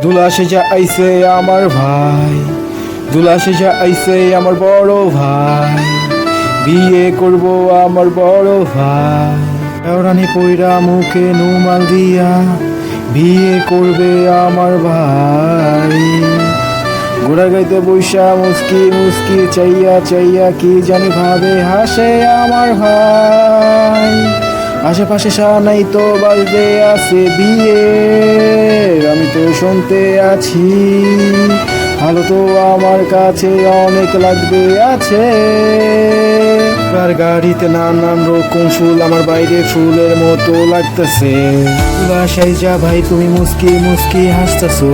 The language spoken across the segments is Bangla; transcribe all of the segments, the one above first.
দুলা সেজা আইছে আমার ভাই, দুলা সেজা আইছে আমার বড় ভাই, বিয়ে করব আমার বড় ভাই। রানী পয়রা মুখে নুমাল দিয়া বিয়ে করবে আমার ভাই। ঘোড়া গাইতে বৈশা মুস্কি মুস্কি চাইয়া চাইয়া কি জানি ভাবে হাসে আমার ভাই। আশেপাশে সানাই তো বাজতে আছে বিয়ে, আমি তো শুনতে আছি ভালো তো আমার কাছে অনেক লাগবে আছে। আর গাড়িতে নানান রকম ফুল আমার বাইরে ফুলের মতো লাগতেছে। বাসায় যা ভাই তুমি মুস্কি মুস্কি হাসতেছো,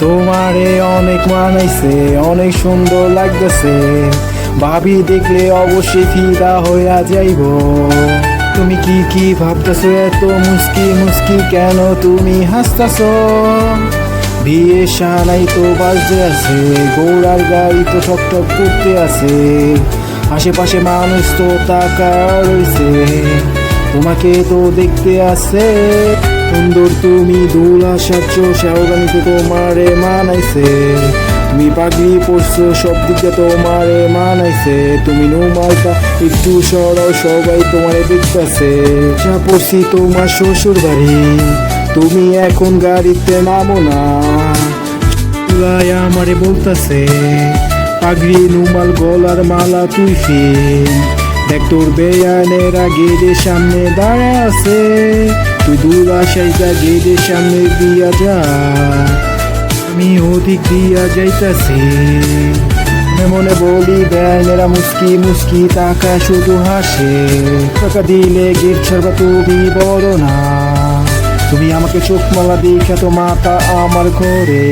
তোমারে অনেক মানাইছে অনেক সুন্দর লাগতেছে। ভাবি দেখলে অবশ্যই ফিদা হইয়া যাইব। তুমি কি কি ভাবতেছো এত মুস্কি মুস্কি কেন তুমি হাসতেছো? বিয়ে সানাই তো বাজতে আছে, ঘোড়ার গাড়ি তো ঠকঠক করতে আছে, আশেপাশে মানুষ তো তাকা রয়েছে, তোমাকে তো দেখতে আছে সুন্দর। তুমি দুলা সাচ্ছ শেওগানিতে তোমারে মানাইছে, তুমি পাগড়ি পরছো সব দিকে তোমারে মানাইছে। তুমি নুমালটা একটু সরাও সবাই তোমারে দেখতেছে। যা পড়ছি তোমার শ্বশুর বাড়ি, তুমি এখন গাড়িতে নামো না। দুলাই আমারে বলতেছে পাগড়ি নুমাল গলার মালা তুই ফিন, দেখ তোর বেয়ানেরা গেটের সামনে দাঁড়া আছে, তুই দুলা সাইজা গেটের সামনে দিয়া যা, আমি ওদিক দিয়া যাইতাছি। মনে মনে বলি বেয়ানেরা মুস্কি মুস্কি টাকা শুধু হাসে, টাকা দিলে গেট ছাড়বা তুমি বড় না। তুমি আমাকে চোখ মালা দেখা তো মাথা আমার ঘরে।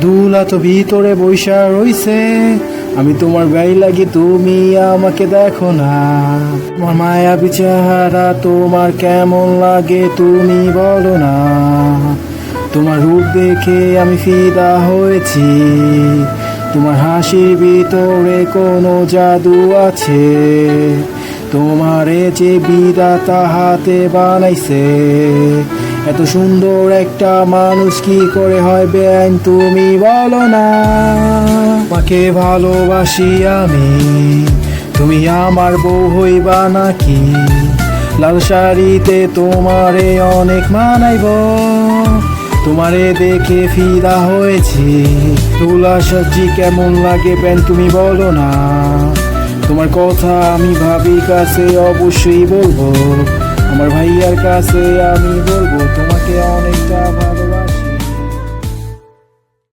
দুলা তো ভিতরে বৈশা রইছে, আমি তোমার গায়ে লাগি তুমি আমাকে দেখো না। তোমার মায়াবী চেহারা তোমার কেমন লাগে তুমি বলো না। তোমার রূপ দেখে আমি ফিদা হয়েছি, তোমার হাসির ভিতরে কোনো জাদু আছে। তোমারে যে বিধাতা হাতে বানাইছে, এত সুন্দর একটা মানুষ কি করে হয় বেআইন তুমি বলো না। তোমাকে ভালোবাসি আমি, তুমি আমার বউ হইবা নাকি? লাল শাড়িতে তোমারে অনেক মানাইব, তোমারে দেখে ফিদা হয়েছি। তুলা সবজি কেমন লাগে বেন তুমি বলো না। তোমার কথা আমি ভাবি কাছে অবশ্যই বলবো, আমার ভাইয়ার কাছে আমি বলবো তোমাকে অনেকটা